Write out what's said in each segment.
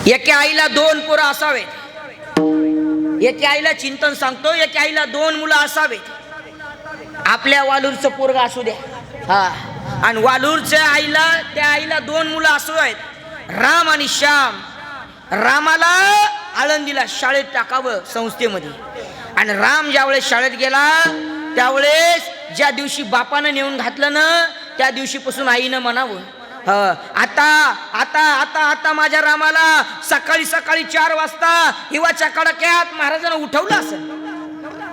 एका आईला 2 पोरं असावेत. एका आईला चिंतन सांगतो, एका आईला 2 मुलं असावेत. आपल्या वालूरचं पोरग असू द्या, हा, आणि वालूरच्या आईला, त्या आईला 2 मुलं असू आहेत, राम आणि श्याम. रामाला आळंदीला शाळेत टाकावं, संस्थेमध्ये. आणि राम ज्यावेळेस शाळेत गेला त्यावेळेस ज्या दिवशी बापानं नेऊन घातलं ना, त्या दिवशीपासून आईनं म्हणावं, आता आता आता आता माझ्या रामाला सकाळी सकाळी 4 वाजता हिवाच्या कडाक्यात महाराजांना उठवलं असेल.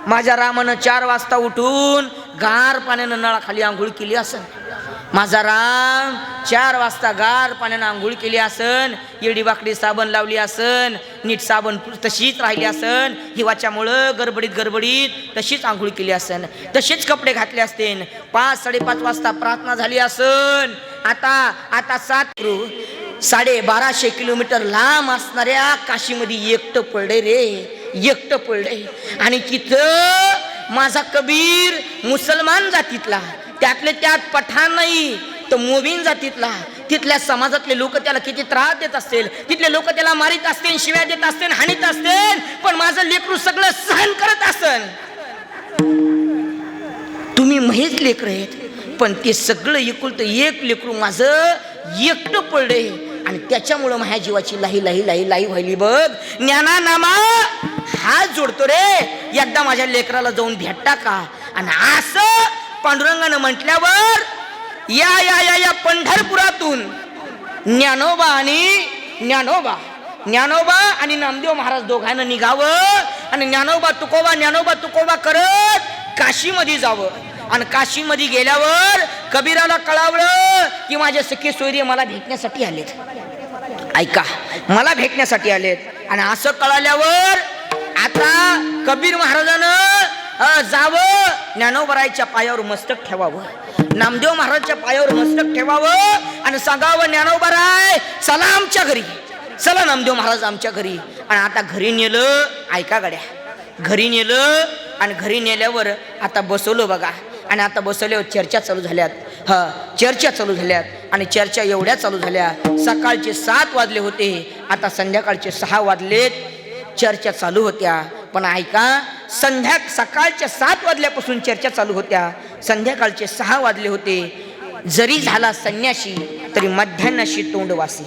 माझ्या रामानं 4 वाजता उठून गार पाण्यानं नळाखाली आंघोळ केली असेल. माझा राम 4 वाजता गार पाण्यानं आंघोळ केली असन, येडी बाकडी साबण लावली असन, नीट साबण तशीच राहिली असन, हिवाच्यामुळं गडबडीत तशीच आंघोळ केली असन, तसेच कपडे घातले असतील. 5-5:30 वाजता प्रार्थना झाली असन. आता 1250 किलोमीटर लांब असणाऱ्या काशीमध्ये एकटं पडले रे, एकटं पडले. आणि तिथं माझा कबीर मुसलमान जातीतला, त्यातले त्यात पठाण नाही तर मोमीन जातीतला. तिथल्या समाजातले लोक त्याला किती त्रास देत असतील, तिथले लोक त्याला मारित असतील, शिव्या देत असतील, हाणीत असतील, पण माझं लेकरू सगळं सहन करत असन. तुम्ही महेच लेकर आहेत, पण ते सगळं एकुलतं एक लेकरू माझं एकटं पडले. आणि त्याच्यामुळं माझ्या जीवाची लाही लाही लाही लाही व्हायली बघ. ज्ञाना नामा हात जोडतो रे, एकदा माझ्या लेकराला जाऊन भेटता का. आणि असं पांडुरंगानं म्हटल्यावर या या या या पंढरपुरातून ज्ञानोबा आणि नामदेव महाराज दोघांना निघावं आणि ज्ञानोबा तुकोबा करत काशीमध्ये जावं. आणि काशीमध्ये गेल्यावर कबीराला कळावलं की माझे सखे सोयरे मला भेटण्यासाठी आलेत. ऐका, मला भेटण्यासाठी आलेत. आणि असं कळाल्यावर आता कबीर महाराजानं जावं, ज्ञानोबरायच्या पायावर मस्तक ठेवावं, नामदेव महाराजच्या पायावर मस्तक ठेवावं आणि सांगावं, ज्ञानोबराय चला आमच्या घरी, चला नामदेव महाराज आमच्या घरी. आणि आता घरी नेलं. ऐका गड्या, घरी नेलं आणि घरी नेल्यावर आता बसवलं बघा. आणि आता बसवल्यावर चर्चा चालू झाल्यात. चर्चा चालू झाल्यात. आणि चर्चा एवढ्या चालू झाल्या, सकाळचे 7 वाजले होते, आता संध्याकाळचे 6 वाजलेत. चर्चा चालू होत्या. पण ऐका, सकाळच्या 7 वाजल्यापासून चर्चा चालू होत्या, संध्याकाळचे 6 वाजले होते. जरी झाला संन्याशी तरी मध्यान्नाशी तोंडवासी.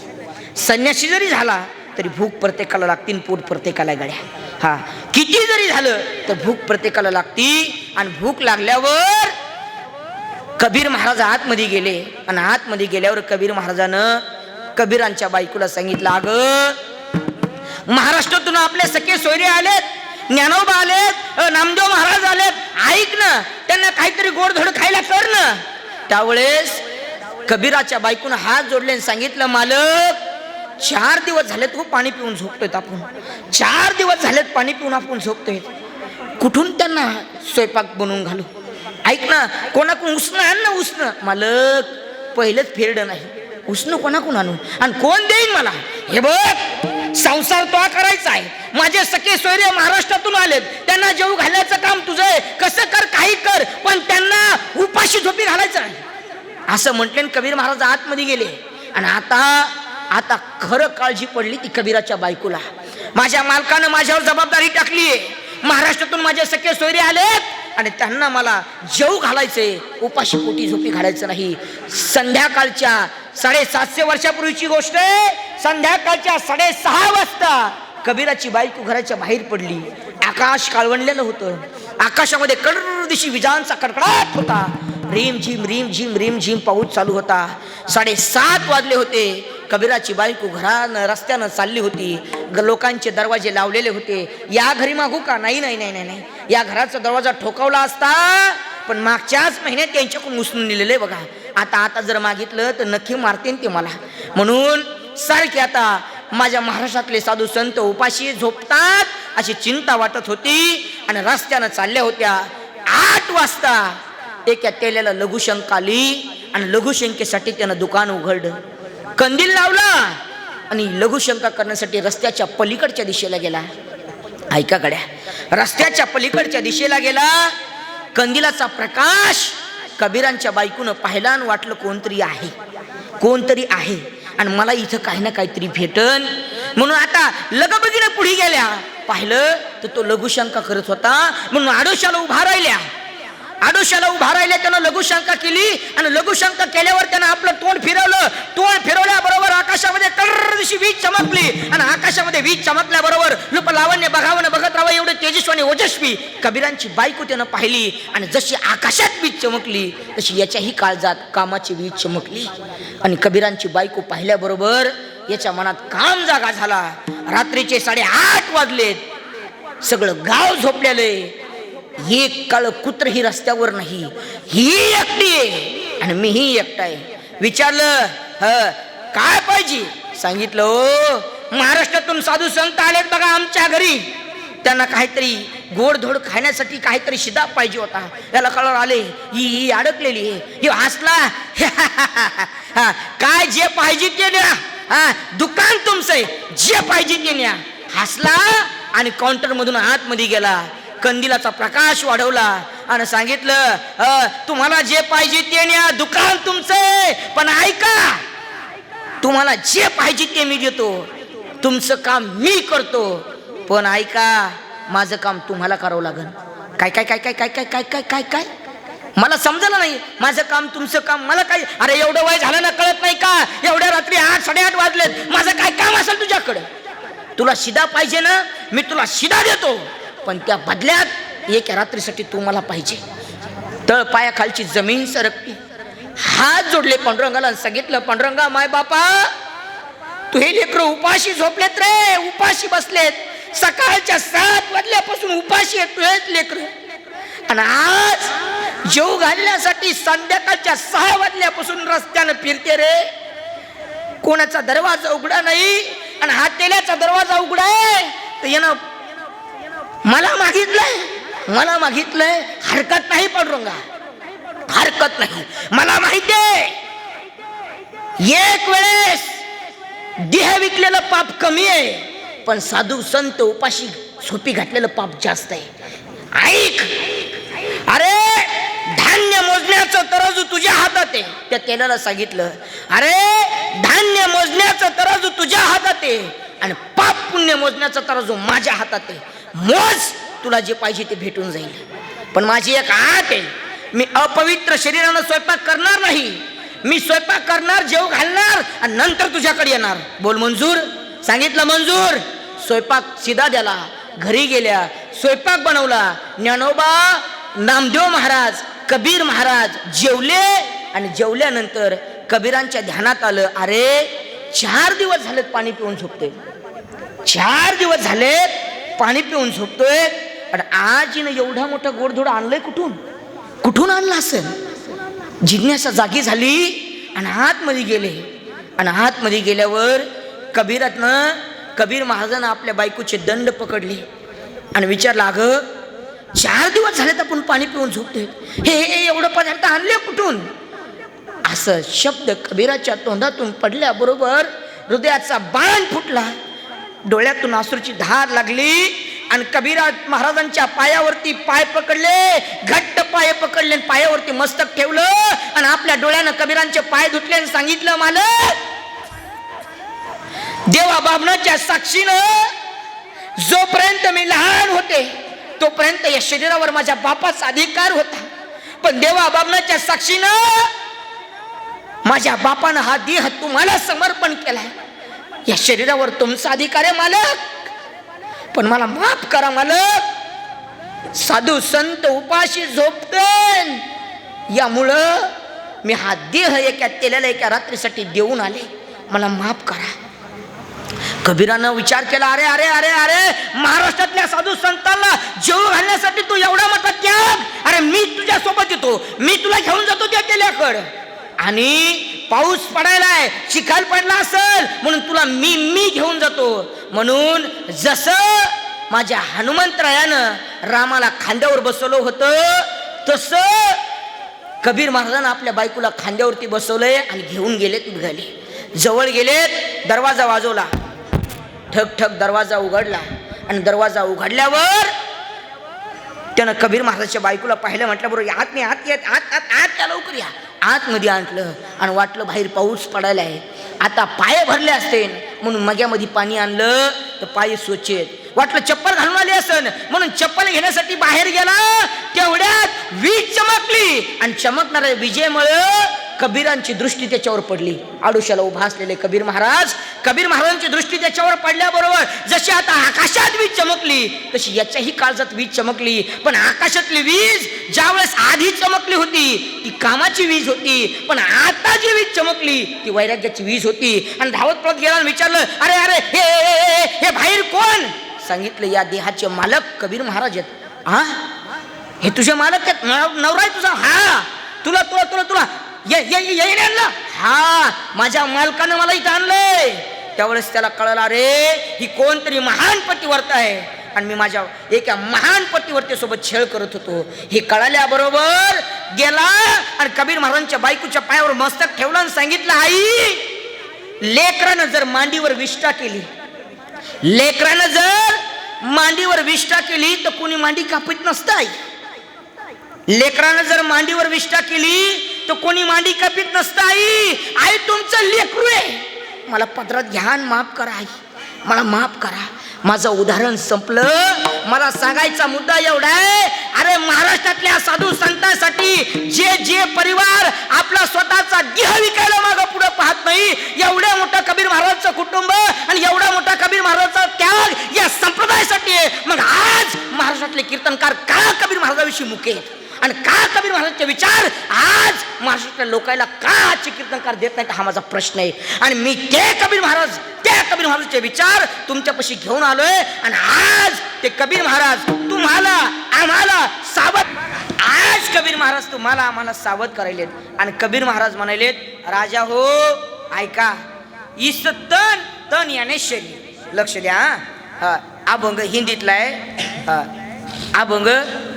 संन्याशी जरी झाला तरी भूक प्रत्येकाला लागती, पोट प्रत्येकाला गड्या. किती जरी झालं तर भूक प्रत्येकाला लागती. आणि भूक लागल्यावर कबीर महाराज आतमध्ये गेले. आणि आतमध्ये गेल्यावर कबीर महाराजानं कबीरांच्या बायकोला सांगितलं, अगं महाराष्ट्रातून आपले सखे सोयरे आलेत, ज्ञानोबा आलेत, नामदेव महाराज आलेत, ऐक ना, त्यांना काहीतरी गोडधोड खायला कर ना. त्यावेळेस कबीराच्या बायकोनं हात जोडले आणि सांगितलं, मालक 4 दिवस झालेत हो पाणी पिऊन झोपतोय आपण, 4 दिवस झालेत पाणी पिऊन आपण झोपतोय, कुठून त्यांना स्वयंपाक बनवून घालू. ऐक ना, कोणाकडून उसणं आण ना, उसणं. मालक पहिलेच फेरडं नाही, उसणं कोणाकडून आणू आणि कोण देईन मला. हे बघ, संसार तो करायचा आहे, माझे सखे सोयरे महाराष्ट्रातून आलेत, त्यांना जेवू घालायचं काम तुझं आहे, कसं कर काही कर, पण त्यांना उपाशी झोपी घालायचं नाही. असं म्हटले कबीर महाराज आतमध्ये गेले. आणि आता खरं काळजी पडली ती कबीराच्या बायकोला. माझ्या मालकानं माझ्यावर जबाबदारी टाकली आहे, महाराष्ट्रातून माझे सखे सोयरे आलेत आणि त्यांना मला जेवू घालायचंय, उपाशी पोटी झोपी घालायचं नाही. संध्याकाळच्या 750 वर्षापूर्वीची गोष्ट आहे, संध्याकाळच्या 6:30 वाजता कबीराची बायको घराच्या बाहेर पडली. आकाश काळवंडलेलं होतं, आकाशामध्ये कडदिशी विजांचा कडकडाट होता, रिम झिम पाऊस चालू होता. 7:30 वाजले होते. कबीराची बायको घरानं रस्त्यानं चालली होती. लोकांचे दरवाजे लावलेले होते. या घरी मागू का? नाही, या घराचा दरवाजा ठोकावला असता, पण मागच्याच महिन्यात त्यांच्याकडून उचलून नेलेले बघा. आता जर मागितलं तर नक्की मारतील ते मला. म्हणून सारखे आता माझ्या महाराष्ट्रातले साधू संत उपाशी झोपतात अशी चिंता वाटत होती. आणि रस्त्यानं चालल्या होत्या. 8 वाजता एका तेल्याला लघुशंका आली आणि लघुशंकेसाठी त्यानं दुकान उघडलं, कंदील लावला आणि लघुशंका करण्यासाठी रस्त्याच्या पलीकडच्या दिशेला गेला. ऐका गड्या, रस्त्याच्या पलीकडच्या दिशेला गेला. कंदिलाचा प्रकाश कबीरांच्या बायकोनं पाहिला आणि वाटलं कोणतरी आहे आणि मला इथं काही ना काहीतरी भेटन. म्हणून आता लगबगीने पुढे गेल्या. पाहिलं तर तो लघुशंका करत होता, म्हणून आडोशाला उभा राहिल्या. आडोशाला उभा राहिल्या, त्यानं लघुशंका केली आणि लघुशंका केल्यावर त्यानं आपलं तोंड फिरवलं. तोंड फिरवल्याबरोबर आकाशामध्ये कर्रदिशी वीज चमकली आणि आकाशामध्ये वीज चमकल्याबरोबर रूप लावण्य बघावं बघत राहावं एवढे तेजस्वी आणि ओजस्वी कबीरांची बायको त्यानं पाहिली. आणि जशी आकाशात वीज चमकली तशी याच्याही काळजात कामाची वीज चमकली. आणि कबीरांची बायको पाहिल्याबरोबर याच्या मनात काम जागा झाला. रात्रीचे 8:30 वाजलेत, सगळं गाव झोपलेलं. एक काळ कुत्र ही रस्त्यावर नाही, ही एकटी आहे आणि मीही एकटा आहे. विचारलं काय पाहिजे? सांगितलं ओ महाराष्ट्रातून साधू संत आलेत बघा आमच्या घरी, त्यांना काहीतरी गोडधोड खाण्यासाठी काहीतरी शिदा पाहिजे होता. याला कळवर आले ही अडकलेली आहे. ही हसला काय जे पाहिजे ते न्या, दुकान तुमचं आहे, जे पाहिजे ते न्या. हसला आणि काउंटर मधून आतमध्ये गेला. कंदिलाचा प्रकाश वाढवला आणि सांगितलं तुम्हाला जे पाहिजे ते न्या, दुकान तुमचं, पण ऐका तुम्हाला जे पाहिजे ते मी देतो, तुमचं काम मी करतो, पण ऐका माझं काम तुम्हाला करावं लागेल. काय काय काय काय काय काय काय काय काय काय मला समजलं नाही. माझं काम तुमचं काम मला काय? अरे एवढं वय झालं ना, कळत नाही का? एवढ्या रात्री 8-8:30 वाजलेत, माझं काय काम असेल तुझ्याकडं? तुला शिदा पाहिजे ना, मी तुला शिदा देतो, पण त्या बदल्यात एका रात्रीसाठी तू मला पाहिजे. तळ पायाखालची जमीन सरकली. हात जोडले पांडुरंगाला, सांगितलं पांडुरंगा माय बापा तू हे लेकरं उपाशी झोपलेत रे, उपाशी बसलेत. सकाळच्या 7 वाजल्यापासून उपाशी आहेत तुझेच लेकरं, आणि आज जेव घालण्यासाठी संध्याकाळच्या 6 वाजल्यापासून रस्त्यानं फिरते रे. कोणाचा दरवाजा उघडा नाही आणि हा तेल्याचा दरवाजा उघडा आहे, तर यानं मला मागितलंय. हरकत नाही पांडुरंगा, हरकत नाही. मला माहितीये एक वेळेस देह विकलेलं पाप कमी आहे, पण साधू संत उपाशी झोपी घातलेलं पाप जास्त आहे. ऐक, अरे धान्य मोजण्याचं तराजू तुझ्या हातात आहे. त्या तेलाला सांगितलं अरे धान्य मोजण्याचं तराजू तुझ्या हातात आहे आणि पाप पुण्य मोजण्याचं तराजू माझ्या हातात आहे. मोज, तुला जे पाहिजे ते भेटून जाईल, पण माझी एक आट आहे, मी अपवित्र शरीरानं स्वयंपाक करणार नाही. मी स्वयंपाक करणार, जेव घालणार आणि नंतर तुझ्याकडे येणार. बोल मंजूर? सांगितलं मंजूर. स्वयंपाक सिधा द्याला. घरी गेल्या, स्वयंपाक बनवला. ज्ञानोबा, नामदेव महाराज, कबीर महाराज जेवले आणि जेवल्यानंतर कबीरांच्या ध्यानात आलं अरे 4 दिवस झालेत पाणी पिऊन झोपतोय, 4 दिवस झालेत पाणी पिऊन झोपतोय, आणि आज हिनं एवढा मोठा गोडधोड आणलंय कुठून आणलं असेल? जिज्ञासा जागी झाली आणि आतमध्ये गेले. आणि आतमध्ये गेल्यावर कबीर महाराजांना आपल्या बायकोचे दंड पकडले आणि विचारलं अगं 4 दिवस झालेत आपण पाणी पिऊन झोपतोय, हे एवढं पदार्थ आणले कुठून? असं शब्द कबीराच्या तोंडातून पडल्याबरोबर हृदयाचा बाण फुटला, डोळ्यातून अश्रूची धार लागली आणि कबीरा महाराजांच्या पायावरती पाय पकडले, घट्ट पाय पकडले, पायावरती मस्तक ठेवलं आणि आपल्या डोळ्यानं कबीरांचे पाय धुतले आणि सांगितलं मालक देवा बाबनाच्या साक्षीनं जोपर्यंत मी लहान होते तोपर्यंत या शरीरावर माझ्या बापाचा अधिकार होता, पण देवा बाबनाच्या साक्षीनं माझ्या बापानं हा देह तुम्हाला समर्पण केलाय. या शरीरावर तुमचा अधिकार आहे मालक, पण मला माफ करा मालक. साधू संत उपाशी झोपते, यामुळं मी हा देह एका तेलाला एका रात्रीसाठी देऊन आले, मला माफ करा. कबीरानं विचार केला अरे अरे अरे अरे महाराष्ट्रातल्या साधू संतांना जेवू घालण्यासाठी तू एवढा मोठा त्याग, अरे मी तुझ्या सोबत येतो, मी तुला घेऊन जातो त्या तेल्याकडे, आणि पाऊस पडायलाय, चिखल पडला असेल म्हणून तुला मी घेऊन जातो. म्हणून जसं माझ्या हनुमंतरायानं रामाला खांद्यावर बसवलं होतं तसं कबीर महाराजांना आपल्या बायकोला खांद्यावरती बसवलंय आणि घेऊन गेलेत. निघाले, जवळ गेलेत, दरवाजा वाजवला, ठक ठक दरवाजा उघडला आणि दरवाजा उघडल्यावर त्यानं कबीर महाराजांच्या बायकोला पाहिलं, म्हटल्याबरोबर आत या लवकर या. आतमध्ये आणलं आणि वाटलं बाहेर पाऊस पडायला आहे, आता पाय भरले असते म्हणून मग्यामध्ये पाणी आणलं तर पाय स्वच्छ आहेत. वाटलं चप्पल घालून आली असन म्हणून चप्पल घेण्यासाठी बाहेर गेला. तेवढ्यात वीज चमकली आणि चमकणाऱ्या विजेमुळे कबीरांची दृष्टी त्याच्यावर पडली. आडोशाला उभा असलेले कबीर महाराजांची दृष्टी त्याच्यावर पडल्याबरोबर जशी आता आकाशात वीज चमकली तशी याच्याही काळजात वीज चमकली. पण आकाशातली वीज ज्यावेळेस आधी चमकली होती ती कामाची वीज होती, पण आता जी वीज चमकली ती वैराग्याची वीज होती. आणि धावत पळत गेला आणि विचारलं, अरे अरे हे बाहेर कोण? सांगितलं, या देहाचे मालक कबीर महाराज आहेत. हा, हे तुझे मालक आहेत? नवरा आहे तुझा? हा. तुला तुला तुला तुला ये आणलं? हा, माझ्या मालकानं मला इथं आणलंय. त्यावेळेस त्याला कळलं, अरे ही कोणतरी महान पतिव्रता आहे आणि मी माझ्या एका महान पतिव्रतेसोबत छळ करत होतो. हे कळल्याबरोबर गेला आणि कबीर महाराजांच्या बायकोच्या पायावर मस्तक ठेवलं आणि सांगितलं, आई, लेकरानं जर मांडीवर विष्ठा केली, लेकरानं जर मांडीवर विष्ठा केली तर कोणी मांडी कापत नसतं. आई, लेकरानं जर मांडीवर विष्ठा केली तर कोणी मांडी कापीत नसतं. आई तुमचं लेकरू आहे, मला पदरात घ्या आणि माफ करा. आई, मला माफ करा. माझं उदाहरण संपलं. मला सांगायचा मुद्दा एवढा आहे, अरे महाराष्ट्रातल्या साधू संतांसाठी जे परिवार आपला स्वतःचा देह विकायला मागं पुढे पाहत नाही, एवढ्या मोठा कबीर महाराजचं कुटुंब आणि एवढा मोठा कबीर महाराजचा त्याग या संप्रदायासाठी आहे. मग आज महाराष्ट्रातले कीर्तनकार का कबीर महाराजाविषयी मुके आहेत आणि का कबीर महाराजांचे विचार आज महाराष्ट्रातल्या लोकांना का आजचे कीर्तनकार देत नाहीत, हा माझा प्रश्न आहे. आणि मी त्या कबीर महाराजचे विचार तुमच्यापाशी घेऊन आलोय. आणि आज ते कबीर महाराज तुम्हाला आम्हाला सावध, आज कबीर महाराज तुम्हाला आम्हाला सावध करायलेत. आणि कबीर महाराज म्हणालेत, राजा हो ऐका, इस तन तन याने शरीर. लक्ष द्या. हा, अभंग हिंदीतला आहे. अभंग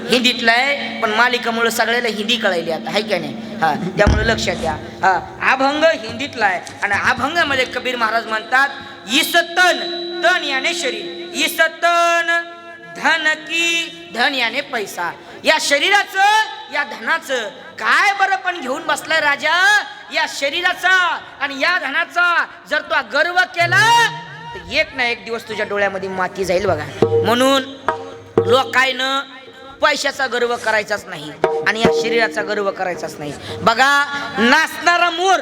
हिंदीतला आहे, पण मालिकामुळे सगळ्याला हिंदी कळायली आता, आहे का नाही? हा, त्यामुळे लक्षात द्या. हा, अभंग हिंदीतला आहे आणि अभंगामध्ये कबीर महाराज म्हणतात, इसतन तन याने शरीर, इसतन धन की धन याने पैसा. या शरीराचं या धनाचं काय बरं पण घेऊन बसलाय राजा? या शरीराचा आणि या धनाचा जर तू गर्व केला तर एक ना एक दिवस तुझ्या डोळ्यामध्ये माती जाईल बघा. म्हणून लोकांना पैशाचा गर्व करायचाच नाही आणि या शरीराचा गर्व करायचाच नाही. बघा, नाचणारा मोर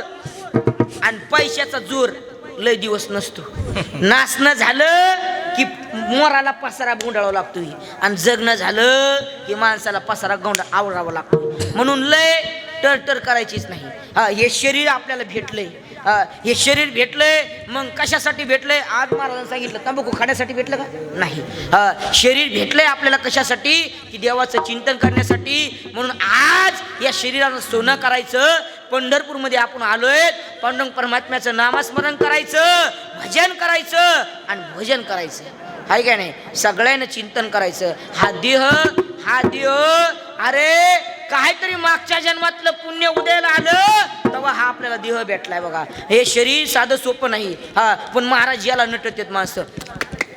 आणि पैशाचा जोर लय दिवस नसतो. नाचणं झालं की मोराला पसारा गुंडाळावा लागतो आणि जगणं झालं की माणसाला पसारा आवडावा लागतो. म्हणून लय टरटर करायचीच नाही. हे शरीर आपल्याला भेटलंय, हे शरीर भेटलंय, मग कशासाठी भेटलंय? आज महाराजांनी सांगितलं, तंबाखू खाण्यासाठी भेटलं का? नाही. शरीर भेटलंय आपल्याला कशासाठी? की देवाचं चिंतन करण्यासाठी. म्हणून आज या शरीराचं सोनं करायचं. पंढरपूरमध्ये आपण आलोय, पांडुरंग परमात्म्याचं नामस्मरण करायचं, भजन करायचं आणि भजन करायचं, आहे का नाही? सगळ्यांना चिंतन करायचं. हा देह अरे काहीतरी मागच्या जन्मातलं पुण्य उदयाला आलं तेव्हा हा आपल्याला देह भेटलाय बघा. हे शरीर साधं सोपं नाही. पण महाराज याला नटत माणसं,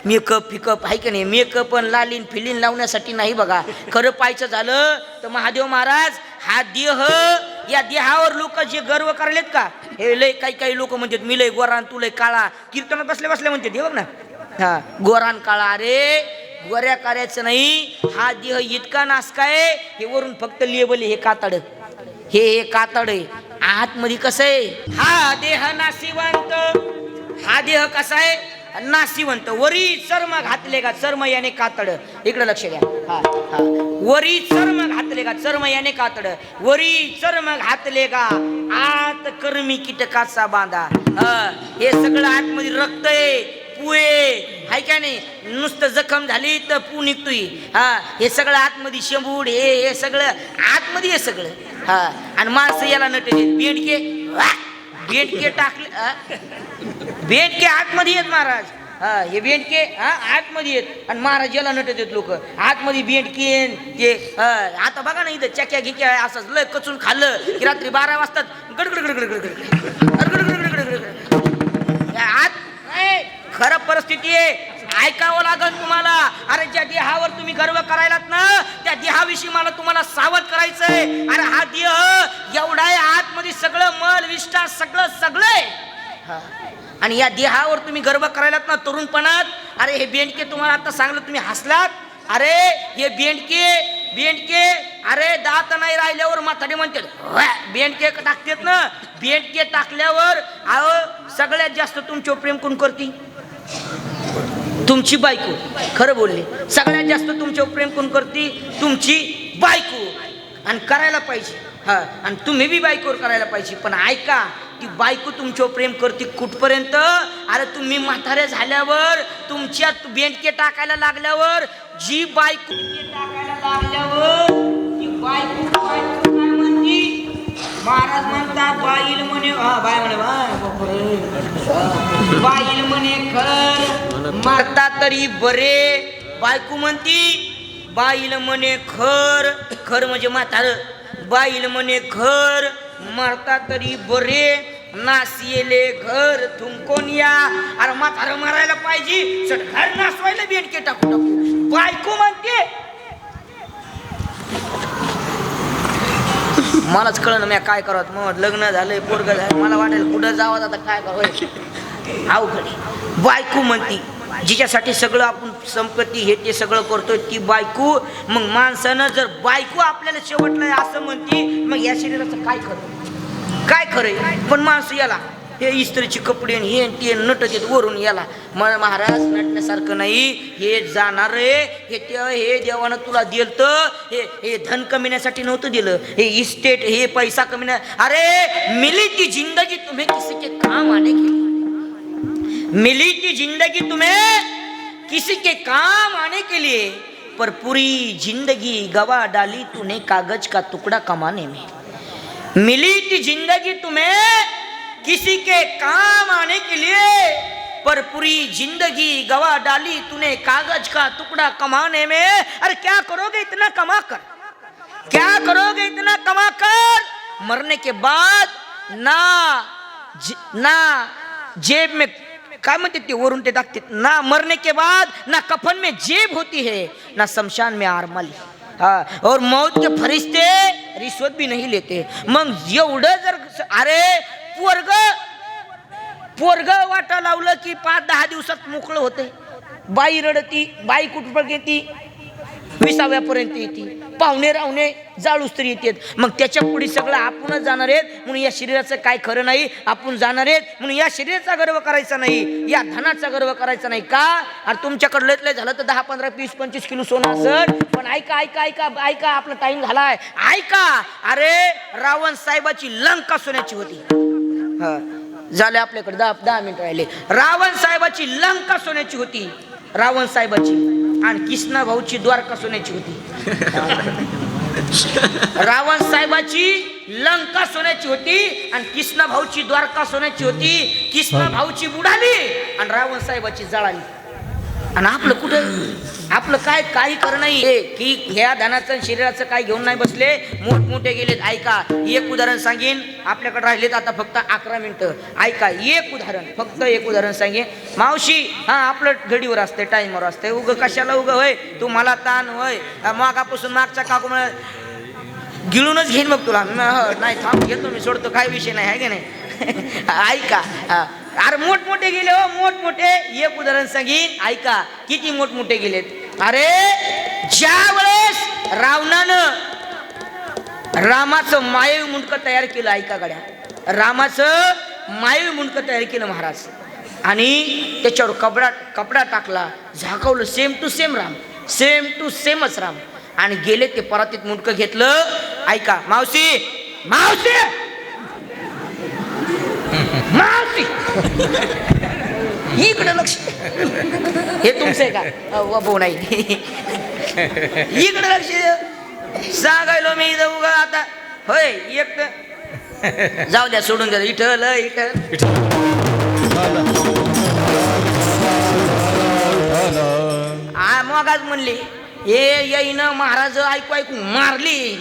मेकअप फिकअप, आहे का नाही? मेकअप आणि लालीन फिलीन लावण्यासाठी नाही बघा. खरं पाहायचं झालं तर महादेव महाराज हा देह, या देहावर लोक जे गर्व करायलेत का, हे लय काही लोक म्हणतात मी लय गोरा तू लय काळा, कीर्तनात बसले म्हणतात हे बघ ना. हा, गोरान काळा, अरे गोऱ्या करायचं नाही. हा देह इतका नासका आहे, हे वरून फक्त लेबल, हे कातड, हे कातड आहे. आतमध्ये कसं आहे? हा देह नाशिवंत, हा देह कसा आहे? नाशिवंत. वरी चर्म घातले का, चर्म याने कातड. इकडे लक्ष द्या. हा, वरी चर्म घातले का, चर्म याने कातड. वरी चर्म घातले का, आत कर्मी कीटकाचा बांधा. हे सगळं आतमध्ये रक्त आहे, पुये, हाय का नाही? नुसतं जखम झाली तर पू निघतोय. हे सगळं आतमध्ये शेंबूड, हे सगळं आतमध्ये आहे सगळं. आणि माणसं याला नटले, बेंडके टाकले, बेंडके आतमध्ये येत महाराज. हे बेंडके आतमध्ये येत आणि महाराज याला नटत येत लोक आतमध्ये बेंडके. ते आता बघा ना, इथं चक्या घिक्या असं लय कचून खाल्लं की रात्री 12 वाजतात आत. खरं परिस्थिती आहे, ऐकावं लागेल तुम्हाला. अरे ज्या देहावर तुम्ही गर्व करायलात ना, त्या देहाविषयी मला तुम्हाला सावध करायचंय. अरे हा देह एवढा आहे, आतमध्ये सगळं मल विष्ठा सगळं आहे. आणि या देहावर तुम्ही गर्व करायलात ना तरुणपणात. अरे हे बेंडके तुम्हाला आता सांगलं तुम्ही हसलात. अरे हे बेंडके अरे दात नाही राहिल्यावर म्हातारे म्हणते बेंडके टाकतेत ना. बेंडके टाकल्यावर अहो सगळ्यात जास्त तुमच्यावर प्रेम कोण करते? तुमची बायको. खरं बोलले. सगळ्यात जास्त तुमच्यावर प्रेम कोण करते? तुमची बायको. आणि करायला पाहिजे. हा आणि तुम्ही बी बायकोवर करायला पाहिजे. पण ऐका ती बायको तुमच्यावर प्रेम करते कुठपर्यंत? अरे तुम्ही म्हातारे झाल्यावर तुमच्या बेंडके टाकायला लागल्यावर जी बायको टाकायला लागल्यावर ती बायको काय म्हणती? महाराज म्हणतात बाईल म्हणे बाय म्हणे बाईल म्हणे खर मरता तरी बरे. बायको म्हणती बाईल म्हणे खर. खर म्हणजे म्हातार. बाईल म्हणे खर मरता तरी बरे नासियेले घर तुमकोन या. अरे म्हातार मारायला पाहिजे घर नासवायला बेंडके टाकू टाकू. बायको म्हणते मलाच कळलं मी काय करावं. मग लग्न झालंय पोरग झालं मला वाटेल कुठं जावं आता काय करावं अवघड. बायको म्हणती जिच्यासाठी सगळं आपण संपत्ती हे ते सगळं करतोय ती बायको. मग माणसानं जर बायको आपल्याला शेवटला असं म्हणती मग या शरीराचं काय खरं? काय खरंय? पण माणसं याला हे इस्त्रीचे कपडे हे ते नटत येत वरून याला मला महाराज नटण्यासारखं नाही. हे जाणार हे देवानं तुला दिलं तर हे धन कमिण्यासाठी नव्हतं दिलं. हे इस्टेट हे पैसा कमिण्या. अरे मिली ती जिंदगी तुम्हें किसी के काम आने के लिए. मिली थी जिंदगी तुम्हें किसी के काम आने के लिए पर पूरी जिंदगी गवा डाली तूने कागज का टुकड़ा कमाने में. मिली थी जिंदगी तुम्हें किसी के काम आने के लिए पर पूरी जिंदगी गवा डाली तूने कागज का टुकड़ा कमाने में. अरे क्या करोगे इतना कमा कर? क्या करोगे इतना कमा कर? मरने के बाद ना जेब में काय म्हणते ते वरून ते टाकते ना. मरने के बाद ना कफन में जेब होती है ना शमशान में आरमाली. हाँ और मौत के फरिश्ते रिश्वत भी नहीं लेते. मग एवढं जर अरे पोरग वाटा लावलं की 5-10 दिवसात मोकळं होते. बाई रडती. बाई कुठं येते 20व्यापर्यंत येते. पाहुणे रावणे जाळूस्त्री येतात. मग त्याच्या पुढे सगळं आपणच जाणार आहेत म्हणून या शरीराचं काय खरं नाही. आपण जाणार आहेत म्हणून या शरीराचा गर्व करायचा नाही. या धनाचा गर्व करायचा नाही. का? अरे तुमच्याकडे लय झालं तर 10, 15, 20, 25 किलो सोनं असेल. पण ऐका ऐका ऐका ऐका आपला टाइम झालाय. ऐका अरे रावण साहेबाची लंका सोन्याची होती. हा झाले आपल्याकडे 10 मिनिट राहिले. रावण साहेबाची लंका सोन्याची होती. रावण साहेबाची आणि कृष्णा भाऊची द्वारका सोन्याची होती. रावण साहेबाची लंका सोन्याची होती आणि कृष्णा भाऊची द्वारका सोन्याची होती. कृष्णा भाऊची बुडाली आणि रावण साहेबाची जळाली. आणि आपलं कुठं? आपलं काय काही खरं नाही की ह्या धनाचं शरीराचं काय घेऊन नाही बसले. मोठमोठे गेलेत. ऐका एक उदाहरण सांगेन. आपल्याकडे राहिलेत आता फक्त 11 मिनिटं. ऐका एक उदाहरण फक्त एक उदाहरण सांगेन. मावशी हा आपलं घडीवर असते टाईमवर असते. उग कशाला उग होय तू मला ताण होय मागापासून मागच्या काकू गिळूनच घेईन मग तुला. नाही थांब घेतो मी सोडतो काय विषय नाही आहे की नाही. ऐका अरे मोठमोठे गेले हो मोठमोठे. एक उदाहरण सांगेन. ऐका किती मोठमोठे गेलेत. अरे ज्या वेळेस रावणानं रामाचं मायवी मुंडकं तयार केलं. ऐका गड्या रामाचं मायवी मुंडकं तयार केलं महाराज आणि त्याच्यावर कपडा टाकला झाकवलं. Same to same Ram. Same to सेमच राम. आणि गेले ते परातीत मुंडकं घेतलं. ऐका मावशी मावशी मावशी इकडे लक्ष. हे तुमचं आहे का? भाऊ नाही इकडे लक्ष सांगायलो मी इथं उगा आता होय एक जाऊ द्या सोडून द्या. इथं मगाच म्हणले हे येईन महाराज ऐकू ऐकू मारली.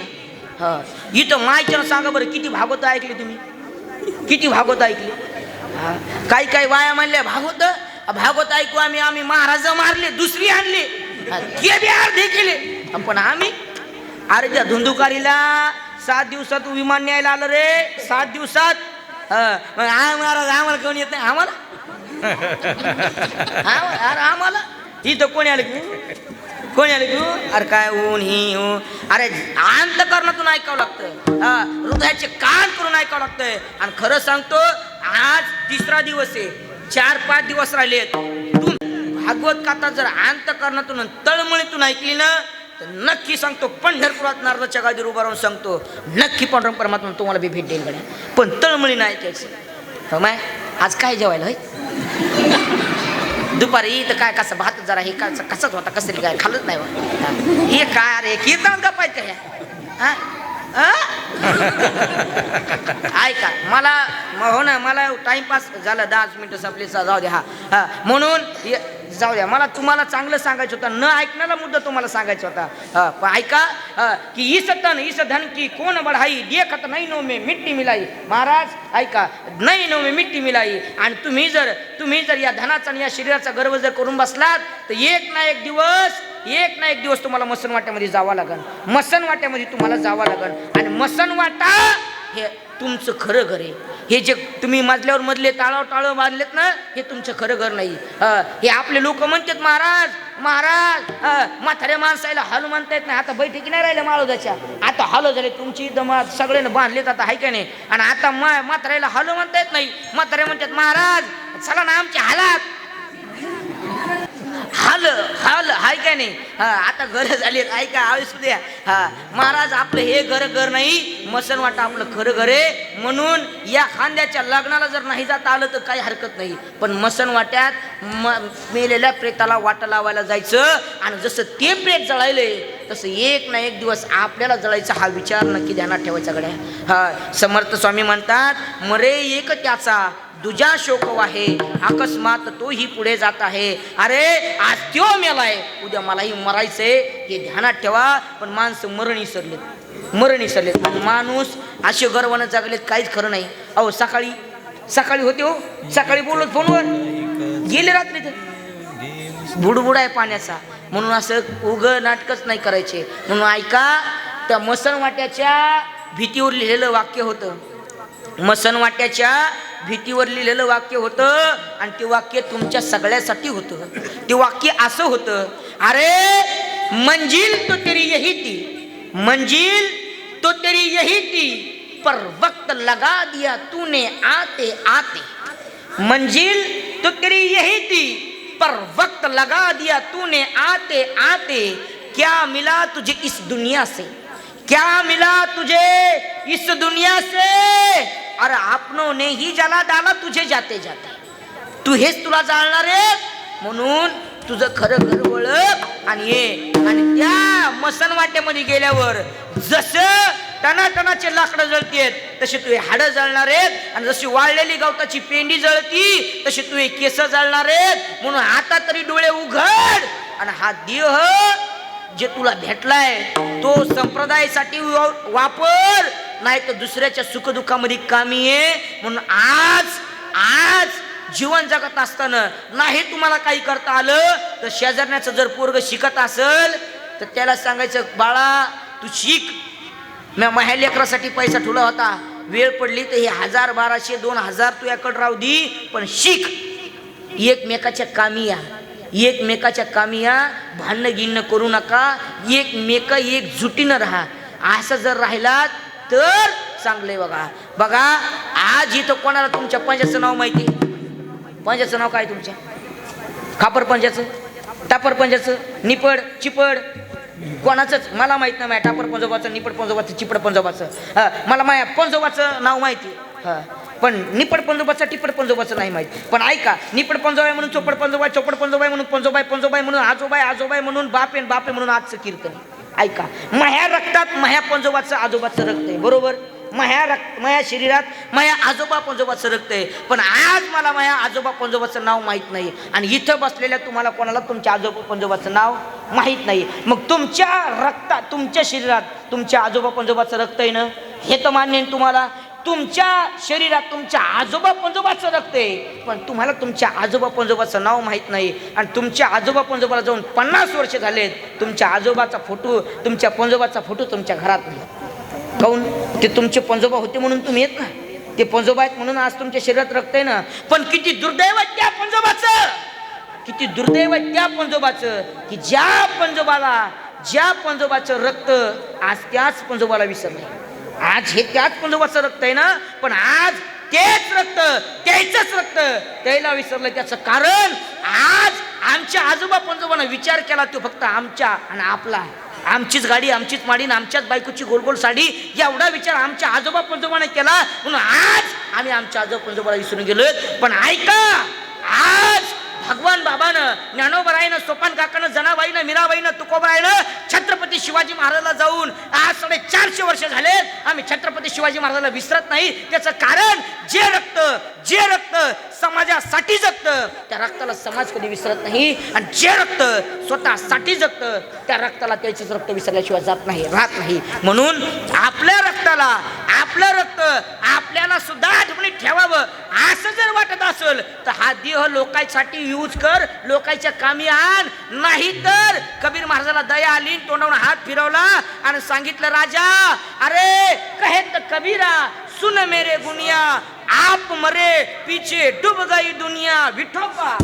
हा इथं मायच्या सांगा बरं किती भागवत ऐकले तुम्ही? किती भागवत ऐकले? काही वाया म्हणल्या भागवत ऐकू आम्ही महाराज मारले दुसरी आणले ते बी अर्धे केले. पण आम्ही अरे त्या धुंदुकारीला 7 दिवसात विमान न्यायला आलं रे. 7 दिवसात मग महाराज आम्हाला कोण येत नाही आम्हाला अरे आम्हाला इथं कोणी आले कोणी आले तू अरे काय ऊन ही अरे अंतकरणातून ऐकावं लागतं हृदयाचे कान करून ऐकावं लागतंय. आणि खरं सांगतो आज 3रा दिवस आहे 4-5 दिवस राहिलेत. तू भागवत कथा जर अंतकरणातून तळमळीतून ऐकली ना तर नक्की सांगतो पंढरपुरात नारदाच्या गादीवर उभा राहून सांगतो नक्की पांडुरंग परमात्मा तुम्हाला बी भेट देईल गड्या. पण तळमळी नाही त्याचं माय आज काय जेवायला होय दुपारी इथं काय कसं भात जरा हे कसाच होता कसं काय खाल्लंच नाही हे काय अरे कीर्तन का पाहिजे काय ऐका मला हो ना मला टाइमपास झाला 10 मिनिटं संपले जाऊ द्या हा म्हणून जाऊ द्या मला तुम्हाला चांगलं सांगायचं होतं न ऐकण्याला मुद्दा तुम्हाला सांगायचा होता. पण ऐका की इस धन की कोण बढाई देखत नाही नो में मिट्टी मिलाई. महाराज ऐका नाही नो में मिट्टी मिलाई. आणि तुम्ही जर या धनाचा आणि या शरीराचा गर्व जर करून बसलात तर एक ना एक दिवस तुम्हाला मसनवाट्यामध्ये जावं लागेल. मसनवाट्यामध्ये तुम्हाला जावं लागेल. आणि मसनवाटा हे तुमचं खरं घर आहे. हे जे तुम्ही मजल्यावर मधले टाळं बांधलेत ना हे तुमचं खरं घर नाही. हे आपले लोक म्हणतात महाराज म्हाताऱ्या माणसाला हालू म्हणता येत नाही. आता बैठकी नाही राहिल्या माळोदाच्या आता हालो झाले तुमची दमात सगळ्यांना बांधलेत आता हाय का नाही. आणि आता म्हाताऱ्याला हालू म्हणता येत नाही. म्हाताऱ्या म्हणतात महाराज चला ना आमच्या हालात हाल हाय काय नाही. आता घर झाली ऐका आयुष्य द्या. महाराज आपलं हे घर नाही मसनवाटा आपलं खरं घर आहे. म्हणून या खांद्याच्या लग्नाला जर नाही जाता आलं तर काही हरकत नाही. पण मसनवाट्यात मेलेल्या प्रेताला वाटा लावायला जायचं. आणि जसं ते प्रेत जळायले तसं एक ना एक दिवस आपल्याला जळायचा हा विचार नक्की ध्यानात ठेवायचा गड्या. समर्थ स्वामी म्हणतात मरे एक त्याचा दुजा शोक वाहे अकस्मात तोही पुढे जात आहे. अरे आज त्यो मेलाय उद्या मलाही मरायचंय हे ध्यानात ठेवा. पण माणसं मरण विसरलेत. माणूस असे गर्वानं जगलेत काहीच खरं नाही. अहो सकाळी होते हो सकाळी बोलत फोनवर गेले रात्री तर बुडबुड आहे पाण्याचा म्हणून असं उघड नाटकच नाही करायचे. म्हणून ऐका त्या मसनवाट्याच्या भीतीवर लिहिलेलं वाक्य होतं. मसनवाट्याच्या भीतीवर लिहिलेलं वाक्य होतं. आणि ते वाक्य तुमच्या सगळ्यासाठी होतं. ते वाक्य असं होतं अरे मंजिल तो तेरी यही थी पर वक्त लगा दिया तूने आते आते. मंजिल तो तेरी यही थी पर वक्त लगा दिया तूने आते आते. क्या मिला तुझे इस दुनिया से अरे आपनों ने ही जला डाला तुझे जाते जाते. तू हेच तुला जाळणार आहे. म्हणून तुझं खरं घर ओळख आणि ये. आणि त्या मसनवाट्यामध्ये गेल्यावर जसं टनाटनाचे लाकडं जळतेत तसे तुझे हाडं जळणार आहेत. आणि जशी वाळलेली गवताची पेंडी जळती तशी तुझे केस जळणार आहेत. म्हणून आता तरी डोळे उघड. आणि हा देह जे तुला भेटलाय तो संप्रदायासाठी वापर नाही तर दुसऱ्याच्या सुखदुःखामध्ये कामी आहे. म्हणून आज जीवन जगत असताना नाही तुम्हाला काही करता आलं तर शेजारण्याचं जर पोरग शिकत असेल तर त्याला सांगायचं बाळा तू शिक. मी माझ्या लेकरासाठी पैसा ठेवला होता वेळ पडली तर हे 1000 1200 2000 तू याकडे राहू दे पण शिक. एकमेकाच्या कामी या भांडणं गिणणं करू नका. एकजुटीनं राहा. असं जर राहिलात तर चांगलंय. बघा आज इथं कोणाला तुमच्या पंजाचं नाव माहिती? पंजाचं नाव काय तुमच्या? खापर पंजाचं, टापर पंजाचं, निपड चिपड कोणाचंच मला माहित नाही. माझ्या टापर पंजोबाचं, निपड पंजोबाचं, चिपड पंजोबाचं मला माझ्या पंजोबाचं नाव माहिती. पण निपड पंजोबाचं टिपड पंजोबाचं नाही माहिती. पण ऐका निपड पंजोबाई म्हणून चोपड पंजोबाई म्हणून पंजोबाई म्हणून आजोबाई म्हणून बापे म्हणून आजचं कीर्तन. ऐका माह्या रक्तात माह्या पंजोबाचं आजोबाचं रक्त आहे बरोबर. माह्या शरीरात माह्या आजोबा पंजोबाचं रक्त आहे. पण आज मला माह्या आजोबा पंजोबाचं नाव माहीत नाही. आणि इथं बसलेल्या तुम्हाला कोणाला तुमच्या आजोबा पंजोबाचं नाव माहीत नाही. मग तुमच्या रक्तात तुमच्या शरीरात तुमच्या आजोबा पंजोबाचं रक्त आहे ना हे तर मान्य आहे तुम्हाला. तुमच्या शरीरात तुमच्या आजोबा पंजोबाचं रक्त आहे पण तुम्हाला तुमच्या आजोबा पंजोबाचं नाव माहीत नाही. आणि तुमच्या आजोबा पंजोबाला जाऊन 50 वर्ष झालेत. तुमच्या आजोबाचा फोटो तुमच्या पंजोबाचा फोटो तुमच्या घरात नाही. काऊन? ते तुमचे पंजोबा होते म्हणून तुम्ही येत ना. ते पंजोबा आहेत म्हणून आज तुमच्या शरीरात रक्त आहे ना. पण किती दुर्दैव आहे त्या पंजोबाचं, किती दुर्दैव आहे त्या पंजोबाचं की ज्या पंजोबाचं रक्त आज त्याच पंजोबाला विसरलं. आज हे त्याच पंजोबाचं रक्त आहे ना, पण आज तेच रक्त, त्याचंच रक्त त्याला विसरलं. त्याचं कारण आज आमच्या आजोबा पंजोबानं विचार केला तो फक्त आमच्या आणि आपला. आमचीच गाडी, आमचीच माडी, आमच्याच बायकोची गोलगोल साडी, एवढा विचार आमच्या आजोबा पंजोबाने केला. म्हणून आज आम्ही आमच्या आजोबा पंजोबाला विसरून गेलोय. पण ऐका, आज भगवान बाबानं, ज्ञानोबरायनं, सोपान काकानं, जनाबाईनं, मीराबाईनं, तुकोबाईनं छत्रपती शिवाजी महाराजाला जाऊन आज 450 वर्ष झालेत आम्ही छत्रपती शिवाजी महाराजाला विसरत नाही. त्याचं कारण जे रक्त समाजासाठी जगतं त्या रक्ताला समाज कधी विसरत नाही. आणि जे रक्त स्वतःसाठी जगतं त्या रक्ताला त्याचेच रक्त विसरल्याशिवाय जात नाही, राहत नाही. म्हणून आपल्या रक्ताला, आपलं रक्त आपल्याला सुद्धा आठवणीत ठेवावं. असं जर वाटत असेल तर हा देह लोकांसाठी यूज कर, लोकांच्या कामी आण. नाही तर कबीर महाराजाला दया आली, तोंडावर हात फिरवला आणि सांगितलं, राजा अरे कहेत कबीरा सुन मेरे गुनिया, आप मरे पीछे डूब गई दुनिया. विठोबा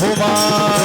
कुमार